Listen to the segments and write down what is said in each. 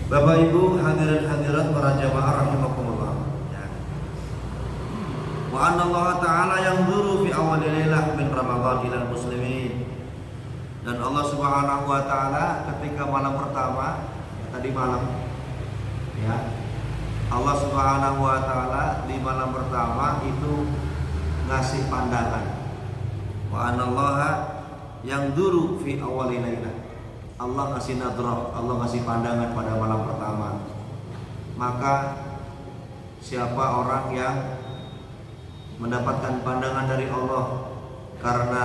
Bapak Ibu hadirin hadirat para jamaah rahimakumullah. Ya. Wa anna Allah Ta'ala yanzuru fi awal lailah min Ramadan ilal muslimin. Dan Allah Subhanahu wa taala ketika malam pertama, tadi malam ya. Allah Subhanahu wa taala di malam pertama itu ngasih pandangan. Wa anna Allah yanzuru fi awal lailah. Allah ngasih nadrah, Allah ngasih pandangan pada malam pertama. Maka siapa orang yang mendapatkan pandangan dari Allah karena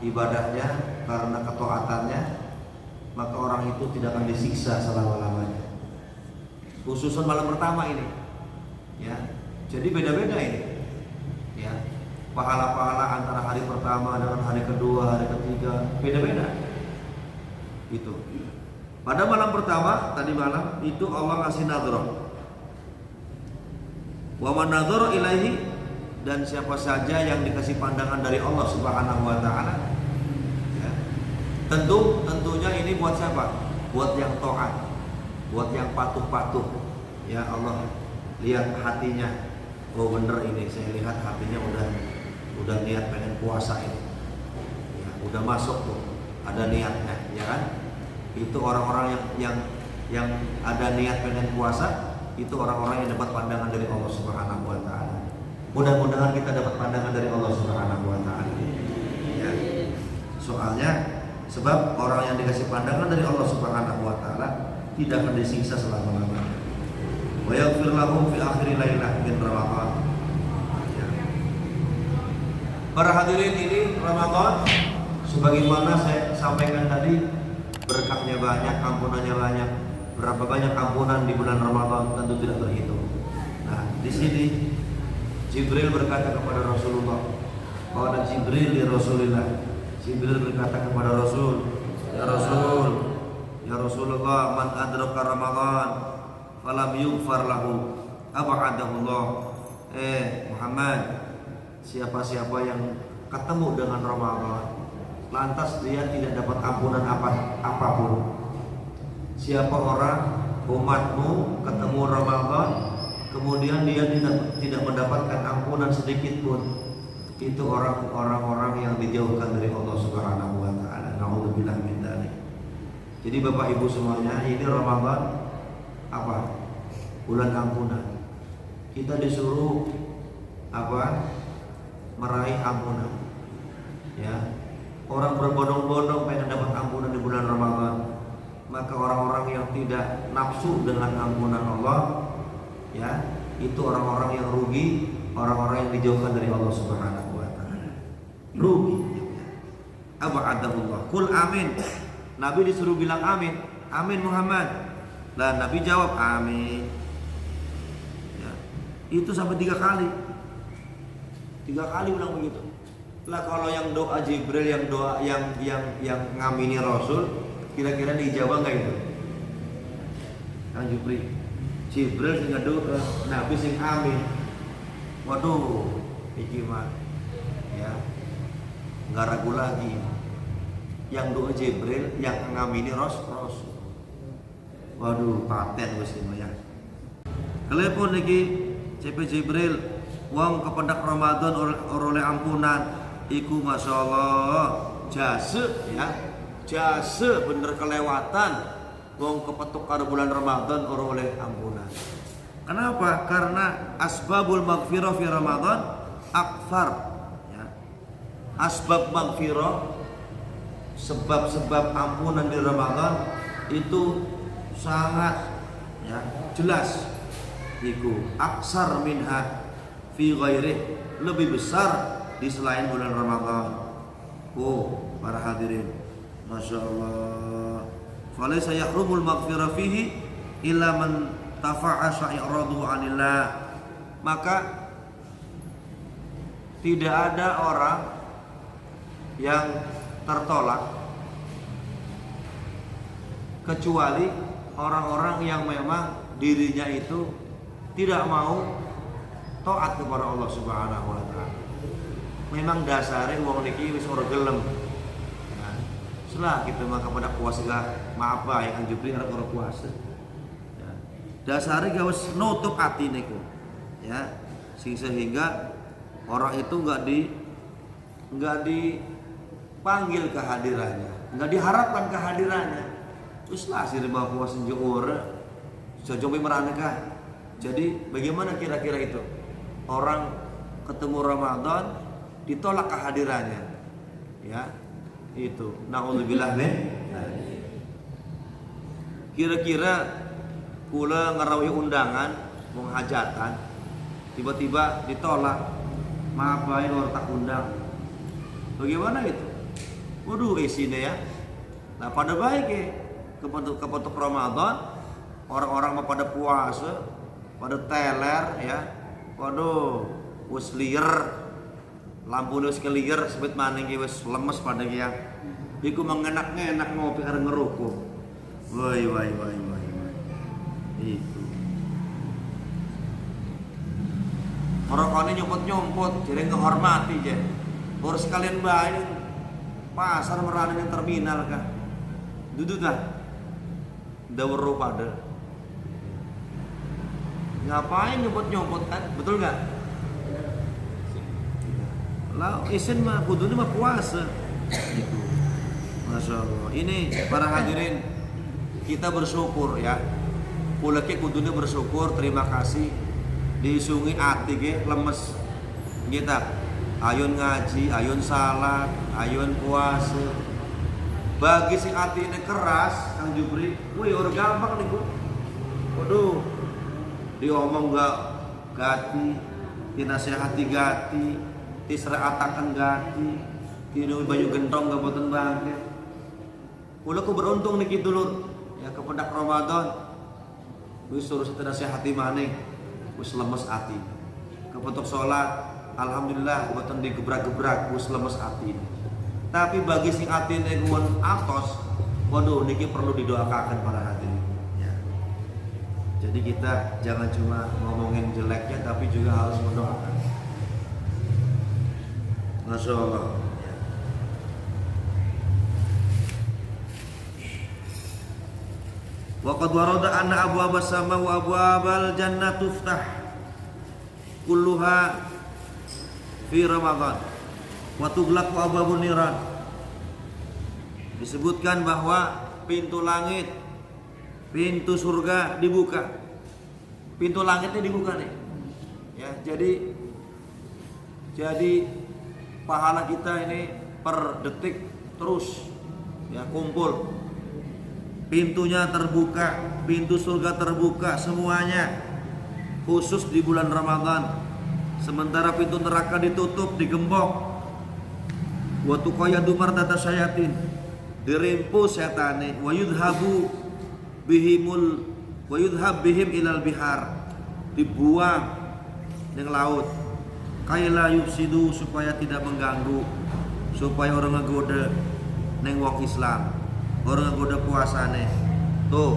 ibadahnya, karena ketaatannya, maka orang itu tidak akan disiksa selama-lamanya. Khususan malam pertama ini, ya. Jadi beda-beda ini, ya. Pahala-pahala antara hari pertama dengan hari kedua, hari ketiga beda-beda. Itu pada malam pertama tadi malam itu Allah ngasih nadhar. Wa man nadhara ilaihi, dan siapa saja yang dikasih pandangan dari Allah Subhanahu wa taala, ya, tentunya ini buat siapa? Buat yang taat, buat yang patuh-patuh. Ya Allah lihat hatinya. Oh bener ini, saya lihat hatinya udah niat pengen puasa ini. Ya, udah masuk tuh, ada niatnya, ya kan? Itu orang-orang yang ada niat pengen puasa, itu orang-orang yang dapat pandangan dari Allah Subhanahu wa taala. Mudah-mudahan kita dapat pandangan dari Allah Subhanahu wa taala. Ya. Soalnya sebab orang yang dikasih pandangan dari Allah Subhanahu wa taala tidak akan disiksa selama-lamanya. Wa yaghfir lahum fi akhir lailah min Ramadan. Ya. Para hadirin, ini Ramadan sebagaimana saya sampaikan tadi, berkahnya banyak, ampunannya banyak. Berapa banyak ampunan di bulan Ramadan tentu tidak terhitung. Nah, di sini Jibril berkata kepada Rasulullah, qala Jibril li Rasulillah. Jibril berkata kepada Rasul, ya Rasulullah, man adraka Ramadan falam yughfar lahu ab'adahullah. Muhammad, siapa-siapa yang ketemu dengan Ramadan lantas dia tidak dapat ampunan apapun. Siapa orang umatmu ketemu Ramadan kemudian dia tidak mendapatkan ampunan sedikit pun, itu orang-orang yang dijauhkan dari Allah Subhanahu wa taala. Nauzubillah min dzalik. Jadi Bapak Ibu semuanya, ini Ramadan apa? Bulan ampunan. Kita disuruh apa? Meraih ampunan. Ya. Orang berbondong-bondong pengen dapat ampunan di bulan Ramadan, maka orang-orang yang tidak nafsu dengan ampunan Allah, ya, itu orang-orang yang rugi, orang-orang yang dijauhkan dari Allah Subhanahu wa taala. Rugi. Ab'adahullah. Qul amin. Nabi disuruh bilang amin. Amin Muhammad. Dan Nabi jawab amin. Ya. Itu sampai 3 kali. 3 kali bilang begitu. Lah kalau yang doa Jibril, yang doa yang ngamini Rasul, kira-kira dijawab enggak itu? Kang Jibril sing doa, Nabi sing amin. Waduh, iki mah ya enggak ragu lagi. Yang doa Jibril, yang ngamini Rasul. Waduh, paten wis ya. Telepon iki CP Jibril, wong kependak Ramadan oleh ampunan. Iku Masya Allah jase, ya, jase bener kelewatan. Wong kepetuk karo bulan Ramadan orang oleh ampunan. Kenapa? Karena asbabul maghfirah fi Ramadan akfar, ya. Asbab maghfirah, sebab-sebab ampunan di Ramadan itu sangat, ya, jelas. Iku aksar minha fi ghairih, lebih besar di selain bulan Ramadan. Oh, para hadirin, Masya Allah. Falaysa yahrumul maghfirah fihi illa man tafa'a sya'iradu anillah. Maka tidak ada orang yang tertolak kecuali orang-orang yang memang dirinya itu tidak mau taat kepada Allah Subhanahu wa taala. Memang dasarnya wong niki wis ora gelem. Nah, setelah kita mah kepada puasa maaf bae Kang Jupri arep ora puasa. Dasare gawes nutup atine ku. Ya, sehingga orang itu enggak dipanggil kehadirannya, enggak diharapkan kehadirannya. Terus lah sih bawa puasa jeur, coba meraneka. Jadi bagaimana kira-kira itu? Orang ketemu Ramadan ditolak kehadirannya, ya itu. Naudzubillah min. Kira-kira kula ngarawi undangan mau hajatan, tiba-tiba ditolak. Maaf bae orang tak undang. Bagaimana itu? Waduh isinya ya. Nah pada baik ya kepotok Ramadan, orang-orang mah pada puasa, pada teler ya. Waduh, wis liar, lampu wis keliar, sebet maning wis lemes pada ya. Iku mengenak-enak ngopi areng ngerokok. Woi. Itu. Rokoknya nyumput-nyumput, jadi ngehormati je. Harus sekalian baik pasar merana yang terminal kah? Duduk dah. Dawur pada. Ngapain nyumput-nyumput kan? Betul nggak? Lah isin mah kudune mah puasa. Gitu. Masya Allah. Ini para hadirin kita bersyukur ya. Kulake kudune bersyukur, terima kasih. Disungi ati ge lemes. Kita ayun ngaji, ayun salat, ayun puasa. Bagi sing atine keras, Kang Jupri, wih orang gampang nih gua. Waduh, diomong gak gati, dinasehati gati, diseraatakan gati, dinumi banyu gentong gak boten bangke. Ulah ku beruntung nih gitu lur, ya kepedak Ramadan. Wis suruh kita nasehati maning, wis lemes ati. Kepetok sholat, alhamdulillah boten digebrak-gebrak, wis lemes ati. Tapi bagi sing atine kuwon atos, waduh niki perlu didoakan para hadirin ya. Jadi kita jangan cuma ngomongin jeleknya tapi juga harus mendoakan. Masya Allah ya. Wa qad warada anna abwaaba sama wa abwaabal jannah tuftah kulluha fi Ramadan wa tughlaqu abwaabun niran. Disebutkan bahwa pintu langit, pintu surga dibuka. Pintu langitnya dibuka nih. Ya, jadi pahala kita ini per detik terus ya kumpul. Pintunya terbuka, pintu surga terbuka semuanya. Khusus di bulan Ramadan. Sementara pintu neraka ditutup, digembok. Wa tuqayyadu mardata syayatin, dirimpus setane. Wa yudhab bihim ilal bihar, dibuang ning laut. Kaila yufsidu, supaya tidak mengganggu, supaya orang ngegoda ning wong Islam, orang ngegoda puasane. Tuh.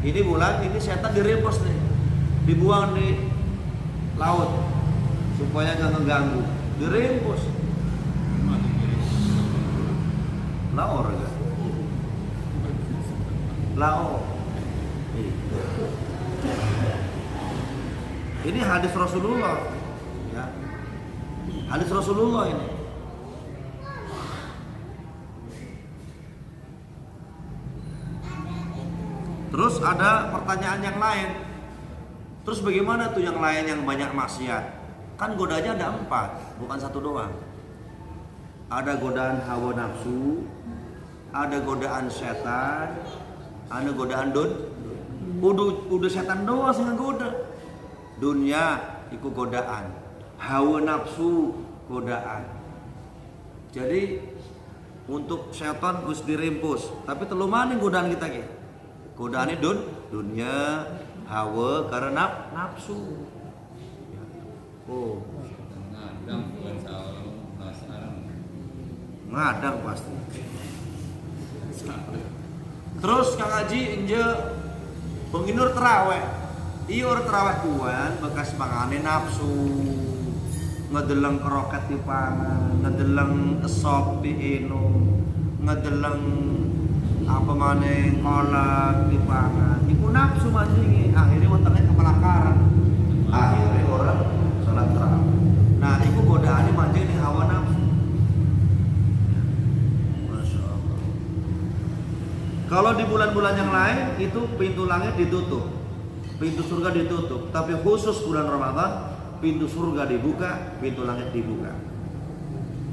Ini bulan ini setan dirimpus nih. Dibuang di laut supaya gak mengganggu. Dirimpus. Laor enggak? Laor. Ini hadis Rasulullah, ya. Hadis Rasulullah ini. Terus ada pertanyaan yang lain. Terus bagaimana tuh yang lain yang banyak maksiat? Kan godanya ada 4, bukan 1 doang. Ada godaan hawa nafsu, ada godaan setan, ada godaan udah setan doang sih ngegoda. Dunia iku godaan, hawa nafsu godaan. Jadi untuk setan harus dirimpus. Tapi telu maning godaan kita ki. Godaane dunia, hawa karena nafsu. Oh, ngadang pasti. Terus Kang Haji inje penginur terawih. Iya orang terawih kuan bekas pangane nafsu. Ngedeleng kroket di pangan, ngedeleng esop di eno, ngedeleng apa maneh kolak dipangan iku nafsu manjing akhirnya wontennya kepelakaran akhirnya orang salat tarawih nah iku godaane manjing ning hawa nafsu ya. Masya Allah. Kalau di bulan-bulan yang lain itu pintu langit ditutup pintu surga ditutup tapi khusus bulan Ramadan pintu surga dibuka pintu langit dibuka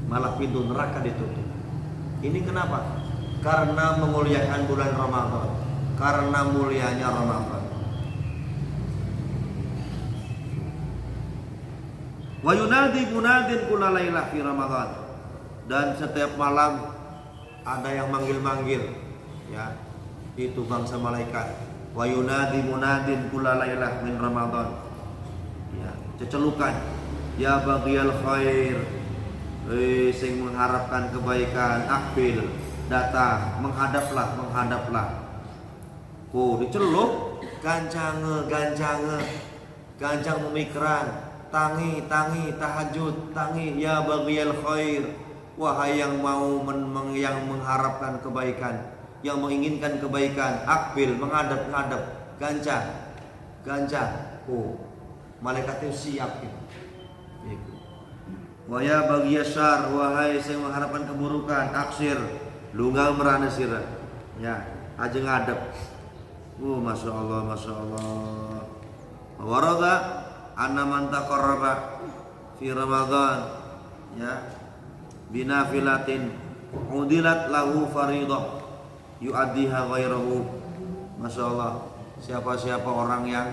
malah pintu neraka ditutup ini kenapa? Karena memuliakan bulan Ramadan, karena mulianya Ramadan. Wa yunadi munadin kulla lailah fi Ramadan. Dan setiap malam ada yang manggil-manggil ya. Itu bangsa malaikat. Wa yunadi munadin kulla lailah min Ramadan. Ya, cecelukan ya baghiyal khair. Sing mengharapkan kebaikan akbil datang menghadaplah diceluk gancang pemikiran tangi tahajud tangi ya baghiyal khair wahai yang mau yang mengharapkan kebaikan yang menginginkan kebaikan akbil menghadap gancang malaikat itu siap gitu. Wa ya baghiyashar wahai sing mengharapkan keburukan aksir lunggal merana sirah ya aja ngadep masya Allah warada anna man taqarraba fi Ramadan ya binafilatin udilat lahu faridah yu'addiha ghairahu masya Allah siapa orang yang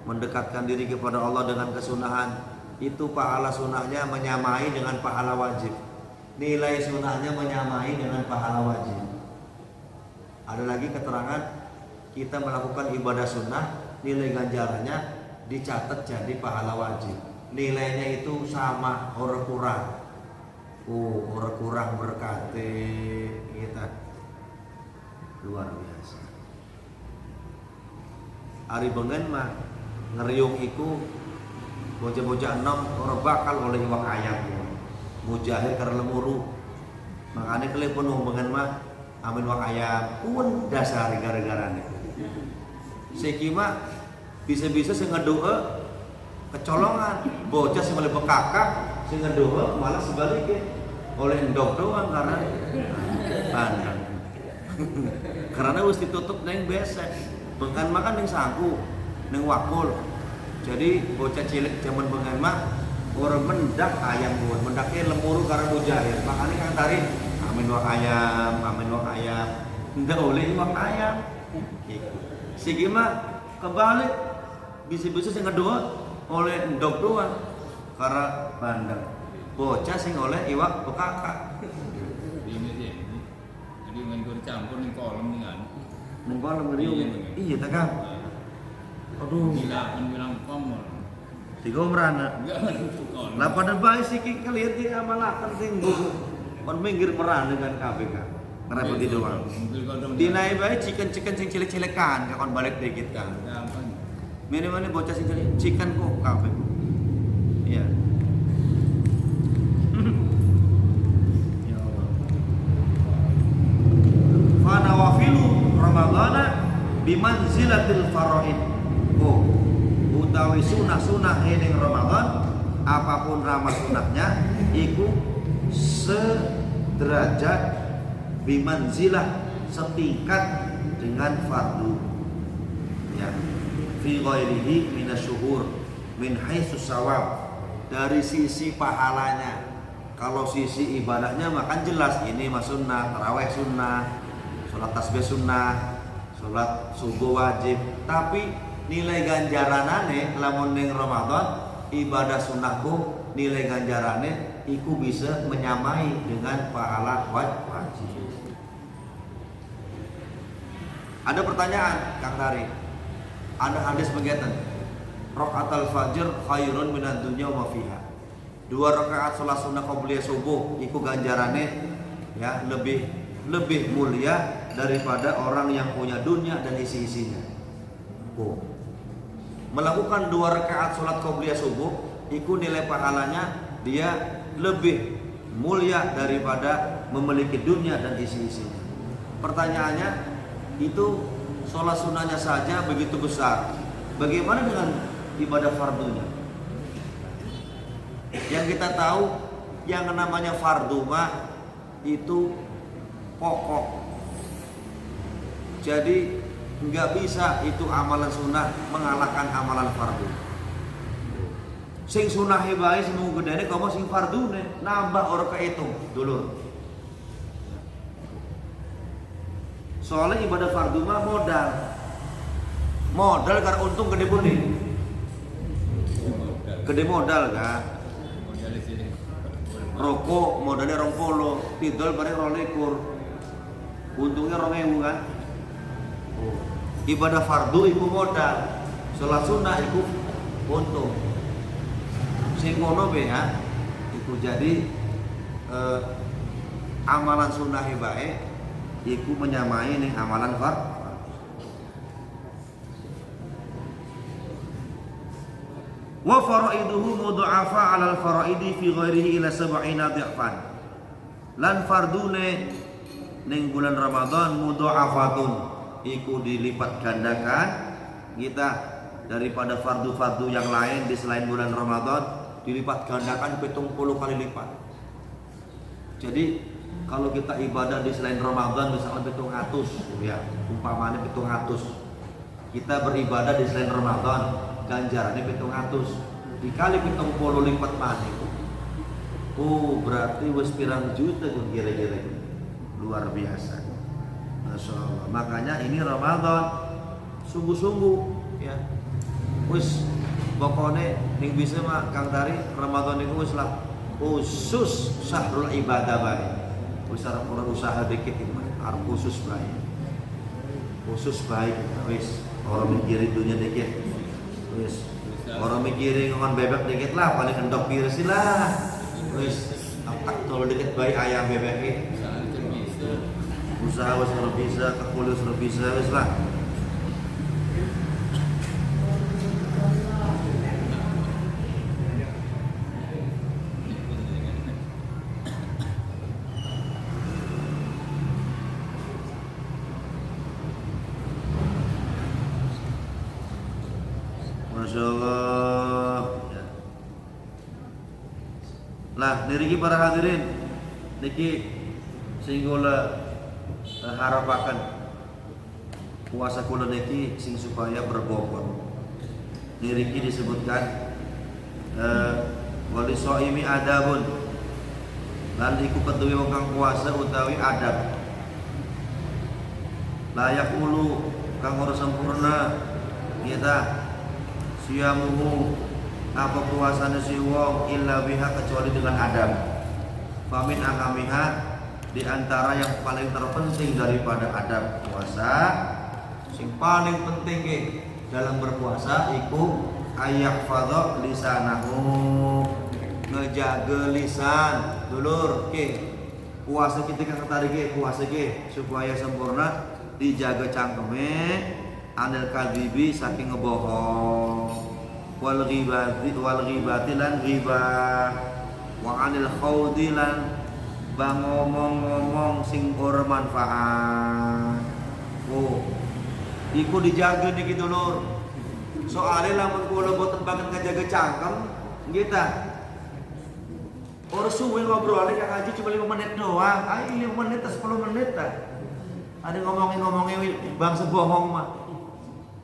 mendekatkan diri kepada Allah dengan kesunahan itu pahala sunahnya menyamai dengan pahala wajib nilai sunahnya menyamai dengan pahala wajib. Ada lagi keterangan kita melakukan ibadah sunnah nilai ganjarannya dicatat jadi pahala wajib. Nilainya itu sama orang kurang berkati kita luar biasa. Ari bengen mah ngeriung iku bocah-bocah enom orang bakal oleh iwak ayam. Mujahir karena lemuru makanya kalian penuh dengan mah amin wak ayam pun dasar gara-gara nih sekima bisa-bisa sing ngedoa kecolongan bocah sing malah bekakak sing ngedoa malah sebaliknya oleh endok doang karena pandang karena harus ditutup neng besek bengan makan neng sangku neng wakul jadi bocah cilik zaman bengan mah orang mendak ayam buat mendaknya lemuru karena mujahir makanya kan tari amin wak ayam ndak oleh wak ayam si gimana kebalik bisa-bisa sing ngedoa oleh endok doang karena bandeng bocah sing oleh iwak bekakak ini sih jadi main campur ning kolam iya tak kan aduh bilang komor tiga merana lah pada baik sih kalian di amalakan tinggu kon minggir merana dengan KPK karena begitu doang dinai baik chicken sing cilik-cilikan kakon balik dikit kan mana bocah sing cilik chicken kok KPK iya ya Allah fa nawafilu ramadhana bimanzilatil faraid utawi sunah-sunah ning Ramadan apapun ramal sunahnya iku sederajat bimanzilah setingkat dengan fardu ya fi ghairihi minasyuhur min haitsu sawab dari sisi pahalanya kalau sisi ibadahnya makan jelas ini mah sunnah tarawih sunnah salat tasbih sunnah salat subuh wajib tapi nilai ganjaranane lamun ning Ramadan ibadah sunnahku nilai ganjaranane iku bisa menyamai dengan pahala wajib. Ada pertanyaan Kang Tari. Ada hadis begitu. Rakaat fajr khairun minad dunya wa fiha. 2 rakaat salat sunnah qabliyah subuh iku ganjaranane ya lebih mulia daripada orang yang punya dunia dan isi-isinya. Melakukan 2 rakaat salat qabliyah subuh iku nilai pahalanya dia lebih mulia daripada memiliki dunia dan isi-isinya. pertanyaannya itu sholat sunnahnya saja begitu besar, bagaimana dengan ibadah fardunya? Yang kita tahu yang namanya fardu mah itu pokok. Jadi nggak bisa itu amalan sunnah mengalahkan amalan fardu. Sing sunnah bae sing gedene komo sing fardune nambah orang kehitung dulu. Soalnya ibadah fardu mah modal karena untung gede budi, gede modal kan. Rokok modalnya 20, tidol paling 22, untungnya 2.000 kan. Ibadah fardu itu modal, sholat sunnah itu untung. Sing ngono be ya, itu jadi amalan sunnah bae, itu menyamai nih amalan fardu. Wa faraiduhu mudha'afa 'alal faraidi fi ghairihi ila 70 dha'fan. Lan fardune ning bulan Ramadan mudha'afatun iku dilipat gandakan kita daripada fardu-fardu yang lain di selain bulan Ramadan dilipat gandakan 70 kali lipat. Jadi kalau kita ibadah di selain Ramadan misalnya 700 ya, umpamanya 700. Kita beribadah di selain Ramadan ganjarannya 700 dikali 70 lipat maneh. Berarti wis pirang juta tuh kira-kira. Luar biasa. Masya Allah. Makanya ini Ramadan sungguh-sungguh ya. Wis pokoknya ning bisa mah Kang Tari Ramadan itu wis lah khusus syahrul ibadah bae. Wis arep ora usaha dikit iki mah, arep khusus bae. Khusus bae wis orang mikirin dunia dikit. Wis orang mikirin ngon bebek dikit lah paling endok piris lah. Wis tak tol dikit bae ayam bebek usaha wis ora bisa kekulus ora bisa wis lah. Masya Allah. Lah niki para hadirin niki singgula harapaken puasa kula niki sing supaya berbobot. Niki disebutkan wali shaimi adabun. Lan iku keduwe wong kang puasa utawi adab. Layak ulu kang ora sempurna kita siamuhu apa puasanya si wong illa biha kecuali dengan adab. Famin ahamiha di antara yang paling terpenting daripada adab puasa, sing paling penting dalam berpuasa iku ayyahfadha lisanahu, ngejaga lisan dulur ke puasa kita kang tarik puasa ke supaya sempurna dijaga cangkeme anil kadhibi saking ngebohong wal ghibati lan ghibah wa anil khawdi lan bang ngomong-ngomong sing ora manfaat. Iku dijaga niki dulur. Soale lamun kula boten banget ngajaga cangkem nggih ta. Ora suwe ngobrol kang ngaji cuma 5 menit doang. 5 menit 10 menit ta. Ada ngomongin bangsa bohong mah.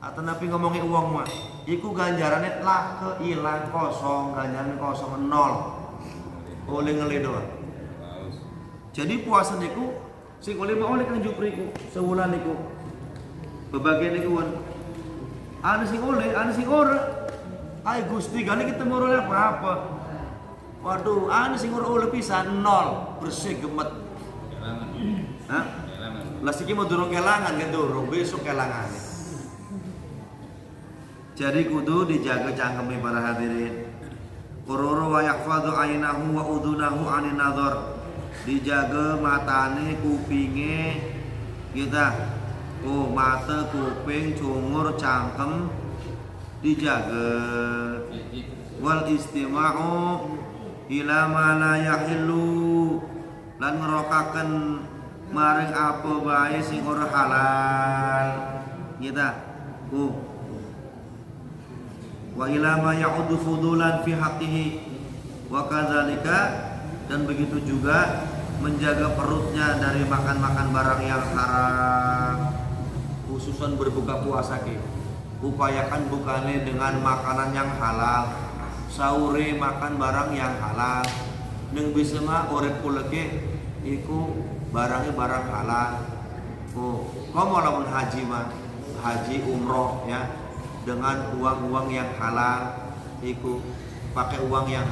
Atau napi ngomongin uang mah. Iku ganjarannya lah keilang kosong, ganjaran kosong 0. Oleh ngeli doang. Jadi puasa niku sing oleh mau oleh kan jupriku sebulan niku. Bebagian niku kan. Anu sing oleh, anu sing ora. Ai Gusti kali kita mau oleh apa-apa. Waduh, anu sing ora oleh pisan 0, bersih gemet. Kelangan. Hah? Kelangan. Lah siki mau durung kelangan kan durung, besok kelangan. Jadi kudu dijaga cangkeme para hadirin. Qururu wa yahfadhu ainahu wa udunahu anin nadhar. Dijaga matane, kupinge kita. Mata, kuping, cungur, cangkem dijaga. Wal istima'u ila ma la yahillu lan ngerokaken maring apa bae sing ora halal kita wa ila ma ya'udu fudulan fi haqqihi wa kadzalika, dan begitu juga menjaga perutnya dari makan-makan barang yang haram. Khususan berbuka puasa ki, upayakan bukane dengan makanan yang halal, sahure makan barang yang halal, neng bisa mah urip kuleke iku barangnya barang halal. Kamu lamun haji mah, haji umroh ya, dengan uang-uang yang halal, iku pakai uang yang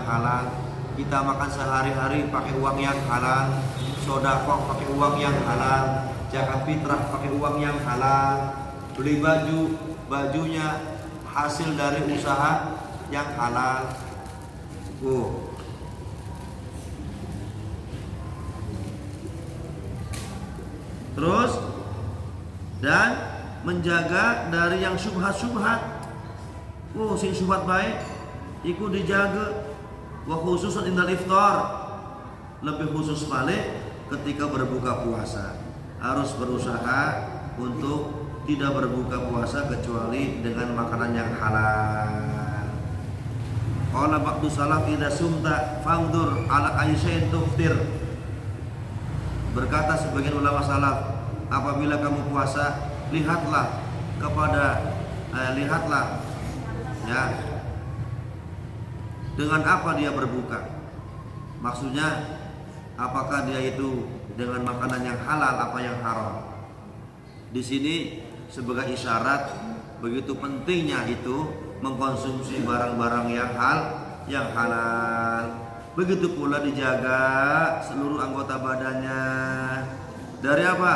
halal. Kita makan sehari-hari pakai uang yang halal, sedekah pakai uang yang halal, zakat fitrah pakai uang yang halal, beli bajunya hasil dari usaha yang halal. Terus dan menjaga dari yang syubhat-syubhat. Sing syubhat baik iku dijaga. Wa khususan indal iftar, lebih khusus balik ketika berbuka puasa harus berusaha untuk tidak berbuka puasa kecuali dengan makanan yang halal. Qala ba'du salaf idza sumta fangdur ala ayyin tuftir. Berkata sebagian ulama salaf, apabila kamu puasa, lihatlah ya, dengan apa dia berbuka. Maksudnya apakah dia itu dengan makanan yang halal apa yang haram. Di sini sebagai isyarat begitu pentingnya itu mengkonsumsi barang-barang yang halal. Begitu pula dijaga seluruh anggota badannya dari apa?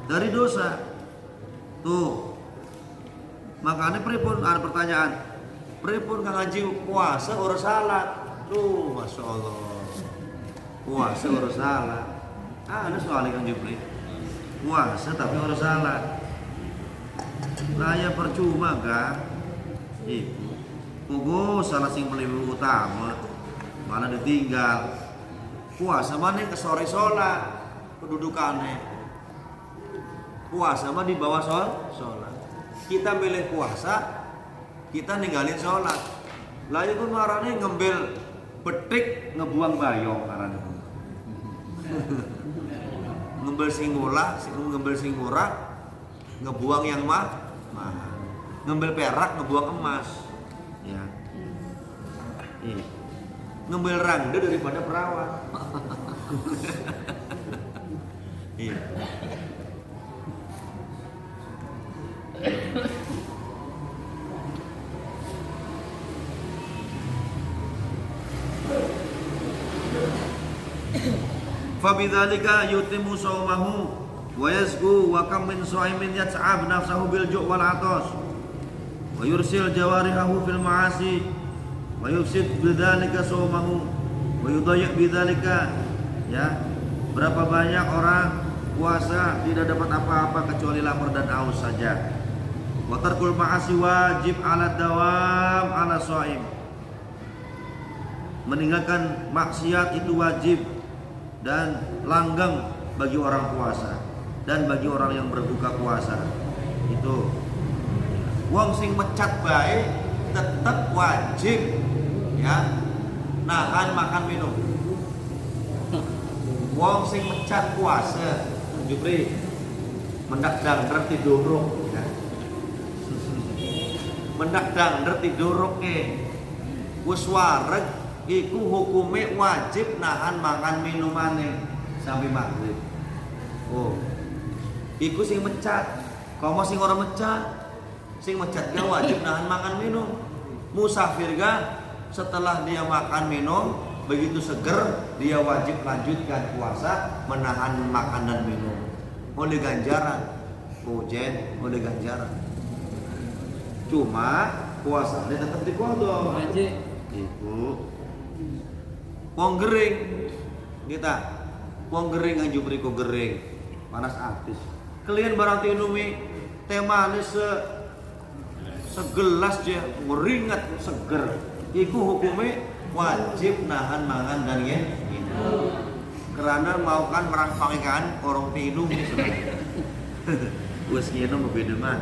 Dari dosa. Tuh. Makanya pripun ada pertanyaan. Pripun Kang Haji puasa ora salat? Tuh, Masya Allah. Puasa ora salat. Ada soalnya Kang Jupri. Puasa tapi ora salat. Lah ya percuma kan? Iku. Kugo salah sing paling utama malah ditinggal. Puasa mana ke sore salat kedudukannya. Puasa mah di bawah salat. Kita milih puasa, kita ninggalin sholat. Lah itu marane ngembil betik ngebuang bayong marane. Ngembil sing murah, ngebuang yang mahal. Ngembil perak ngebuang emas. Ya. Ngembil rangda daripada perawat. Iya. Fabidzalika yutimu shaumahu wa yazku wa kam min shaimin yat'ab nafsahu bil ju' wal 'atas wa yursil jawarihahu fil ma'asi wa yufsid bidzalika shaumahu wa yudayyi' bidzalika. Ya, berapa banyak orang puasa tidak dapat apa-apa kecuali lapar dan haus saja. Wa tarkul ma'asi wajib 'ala dawam 'ala shaim. Meninggalkan maksiat itu wajib dan langgeng bagi orang puasa dan bagi orang yang berbuka puasa. Itu wong sing mecat bae tetap wajib ya nahan makan minum. Wong sing mecat puasa Jupri mendak dangder tiduruk ya. Mendak dangder tiduruk wis wareg iku hukume wajib nahan makan minumane sampai maghrib. Iku sing mecat. Komo sing ora mecat. Sing mecat ga wajib nahan makan minum. Musafir ga setelah dia makan minum begitu seger dia wajib lanjutkan puasa menahan makan dan minum. Oleh ganjaran. Oleh ganjaran. Cuma puasanya tetap dikodok. Iku wong gering kita, wong gering kan Jupri kok gering, panas atis. Kalian barang tinumi teh manis segelas aja, ngeringat seger. Iku hukumnya wajib nahan mangan dan minum. Karena mau kan merang pangikan orang minum nih sebenarnya. Wes nginum beda mah.